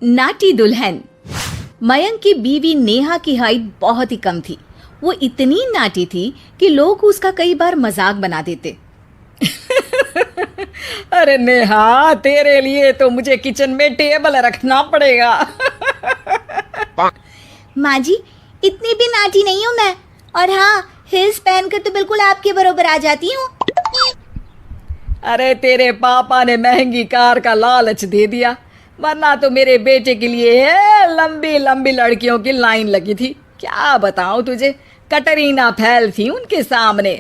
नाटी दुल्हन। मयंक की बीवी नेहा की हाइट बहुत ही कम थी। वो इतनी नाटी थी कि लोग उसका कई बार मजाक बना देते। अरे नेहा, तेरे लिए तो मुझे किचन में टेबल रखना पड़ेगा। माँ जी, इतनी भी नाटी नहीं हूँ मैं। और हाँ, हिल्स पहनकर तो बिल्कुल आपके बराबर आ जाती हूँ। अरे तेरे पापा ने महंगी कार का लालच दे दिया, वरना तो मेरे बेटे के लिए लंबी लंबी लड़कियों की लाइन लगी थी। क्या बताऊं तुझे, कटरीना फैल थी उनके सामने।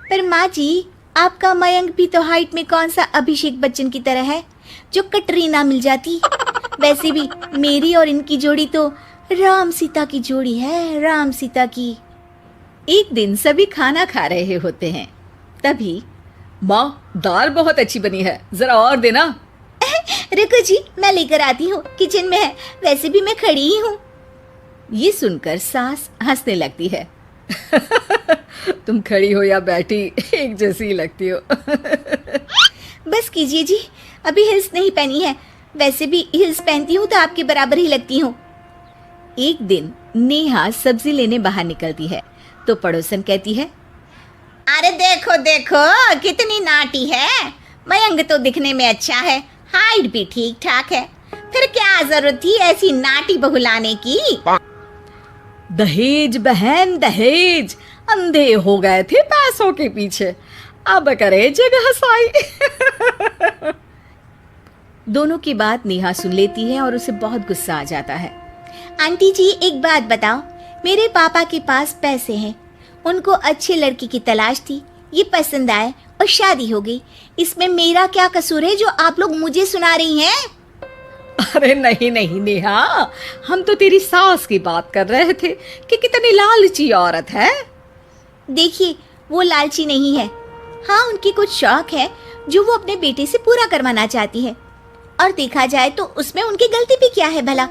पर माँ जी, आपका मयंक भी तो हाइट में कौन सा अभिषेक बच्चन की तरह है जो कटरीना मिल जाती। वैसे भी मेरी और इनकी जोड़ी तो राम सीता की जोड़ी है, राम सीता की। एक दिन सभी खाना खा रहे होते हैं, तभी माँ, दाल बहुत अच्छी बनी है, जरा और देना। रुको जी, मैं लेकर आती हूँ, किचन में है, वैसे भी मैं खड़ी ही हूँ। ये सुनकर सास हंसने लगती है। तुम खड़ी हो या बैठी, एक जैसी ही लगती हो। बस कीजिए जी, अभी हिल्स नहीं पहनी है, वैसे भी हिल्स पहनती हूँ तो आपके बराबर ही लगती हूँ। एक दिन नेहा सब्जी लेने बाहर निकलती है तो पड़ोसन कहती है, अरे देखो देखो कितनी नाटी है। मयंक तो दिखने में अच्छा है, हाइट भी ठीक ठाक है, फिर क्या जरूरत थी ऐसी नाटी बहू लाने की। दहेज बहन, दहेज। अंधे हो गए थे पैसों के पीछे, अब करे जगह साई। दोनों की बात नेहा सुन लेती है और उसे बहुत गुस्सा आ जाता है। आंटी जी, एक बात बताओ, मेरे पापा के पास पैसे हैं, उनको अच्छी लड़की की तलाश थी, ये पसंद आए और शादी हो गई। इसमें मेरा क्या कसूर है जो आप लोग मुझे सुना रही हैं? अरे नहीं नहीं नेहा, हम तो तेरी सास की बात कर रहे थे कि कितनी लालची औरत है। देखिए, वो लालची नहीं है। हाँ, उनकी कुछ शौक है जो वो अपने बेटे से पूरा करवाना चाहती है, और देखा जाए तो उसमें उनकी गलती भी क्या है भला।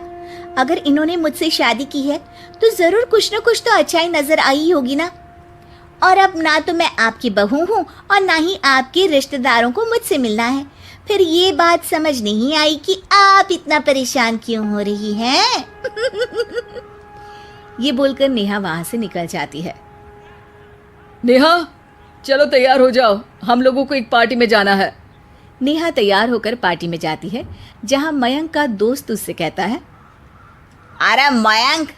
अगर इन्होंने मुझसे शादी की है तो जरूर कुछ न कुछ तो अच्छाई नजर आई होगी ना। और अब ना तो मैं आपकी बहू हूँ और ना ही आपके रिश्तेदारों को मुझसे मिलना है। फिर ये बात समझ नहीं आई कि आप इतना परेशान क्यों हो रही हैं। ये बोलकर नेहा वहां से निकल जाती है। नेहा, चलो तैयार हो जाओ, हम लोगों को एक पार्टी में जाना है। नेहा तैयार होकर पार्टी में जाती है, जहां मयंक का दोस्त उससे कहता है, अरे मयंक,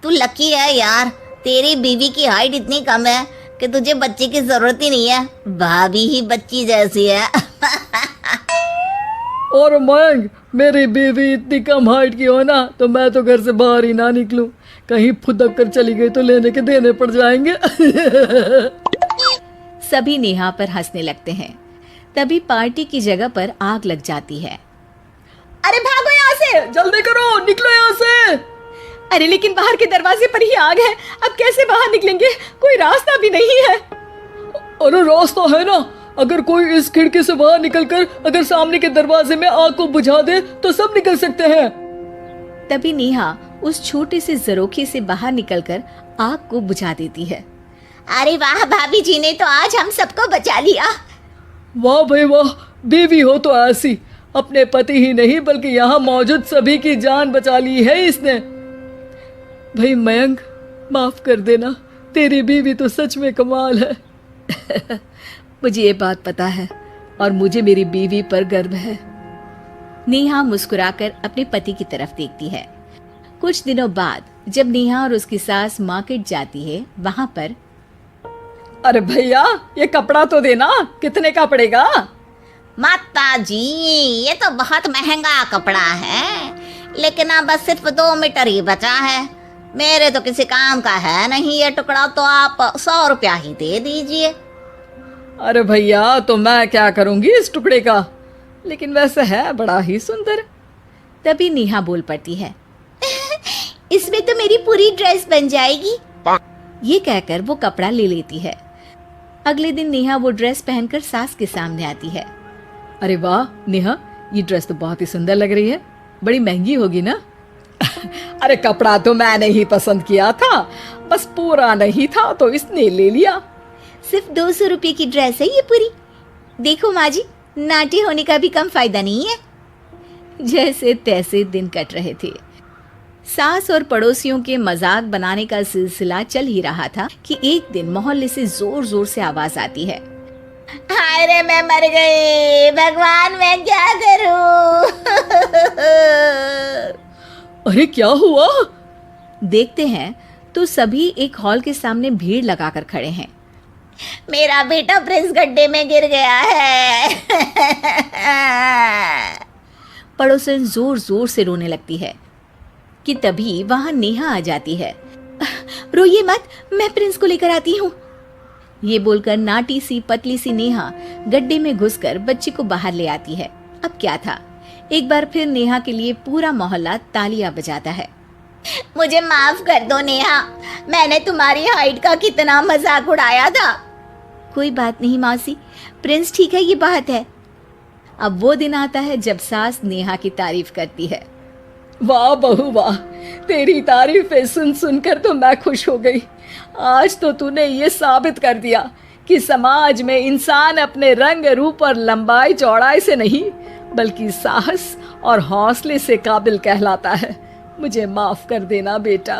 तू लकी है यार, तेरी बीवी की हाइट इतनी कम है कि तुझे बच्चे की जरूरत ही नहीं है, भाभी ही बच्ची जैसी है। और मयंक, मेरी बीवी इतनी कम हाइट की हो ना तो मैं तो घर से बाहर ही ना निकलूं, कहीं फुदक कर चली गई तो लेने के देने पड़ जाएंगे। सभी नेहा पर हंसने लगते हैं। तभी पार्टी की जगह पर आग लग जाती है। अरे भागो यहाँ से, जल्दी करो, निकलो यहाँ से। अरे लेकिन बाहर के दरवाजे पर ही आग है, अब कैसे बाहर निकलेंगे? कोई रास्ता भी नहीं है। अरे रास्ता है ना, अगर कोई इस खिड़की से बाहर निकलकर अगर सामने के दरवाजे में आग को बुझा दे तो सब निकल सकते हैं। तभी नेहा उस छोटे से जरोखे से बाहर निकलकर आग को बुझा देती है। अरे वाह, भाभी जी ने तो आज हम सबको बचा लिया। वाह भाई वाह, बीवी हो तो ऐसी, अपने पति ही नहीं बल्कि यहाँ मौजूद सभी की जान बचा ली है इसने। भाई मयंक, माफ कर देना, तेरी बीवी तो सच में कमाल है। मुझे ये बात पता है और मुझे मेरी बीवी पर गर्व है। नेहा मुस्कुराकर अपने पति की तरफ देखती है। कुछ दिनों बाद जब नेहा और उसकी सास मार्केट जाती है, वहां पर, अरे भैया, ये कपड़ा तो देना, कितने का पड़ेगा? माता जी, ये तो बहुत महंगा कपड़ा है, लेकिन अब बस सिर्फ 2 मीटर ही बचा है। मेरे तो किसी काम का है नहीं ये टुकड़ा, तो आप 100 रुपया ही दे दीजिए। अरे भैया, तो मैं क्या करूंगी इस टुकड़े का, लेकिन वैसे है बड़ा ही सुंदर। तभी नेहा बोल पड़ती है, इसमें तो मेरी पूरी ड्रेस बन जाएगी। ये कहकर वो कपड़ा ले लेती है। अगले दिन नेहा वो ड्रेस पहनकर सास के सामने आती है। अरे वाह नेहा, ये ड्रेस तो बहुत ही सुंदर लग रही है, बड़ी महंगी होगी ना? अरे कपड़ा तो मैंने ही पसंद किया था, बस पूरा नहीं था तो इसने ले लिया। सिर्फ 200 रुपये की ड्रेस है ये पूरी। देखो माँ जी, नाटी होने का भी कम फायदा नहीं है। जैसे तैसे दिन कट रहे थे। सास और पड़ोसियों के मजाक बनाने का सिलसिला चल ही रहा था कि एक दिन मोहल्ले से जोर जोर से आवाज आती है, हाय रे मैं मर गई, भगवान मैं क्या करूं। अरे क्या हुआ? देखते हैं तो सभी एक हॉल के सामने भीड़ लगाकर खड़े हैं। मेरा बेटा प्रिंस गड्ढे में गिर गया है। पड़ोसन जोर जोर से रोने लगती है कि तभी वहां नेहा आ जाती है। रोइए मत, मैं प्रिंस को लेकर आती हूँ। ये बोलकर नाटी सी पतली सी नेहा गड्ढे में घुसकर बच्चे को बाहर ले आती है। अब क्या था, एक बार फिर नेहा के लिए पूरा मोहल्ला तालियां बजाता है। मुझे माफ कर दो नेहा, मैंने तुम्हारी हाइट का कितना मजाक उड़ाया था। कोई बात नहीं मौसी, प्रिंस ठीक है, ये बात है। अब वो दिन आता है जब सास नेहा की तारीफ करती है। वाह बहू वाह, तेरी तारीफें सुन सुनकर तो मैं खुश हो गई। आज तो तूने ये साबित कर दिया कि समाज में इंसान अपने रंग रूप और लंबाई चौड़ाई से नहीं बल्कि साहस और हौसले से काबिल कहलाता है। मुझे माफ कर देना बेटा।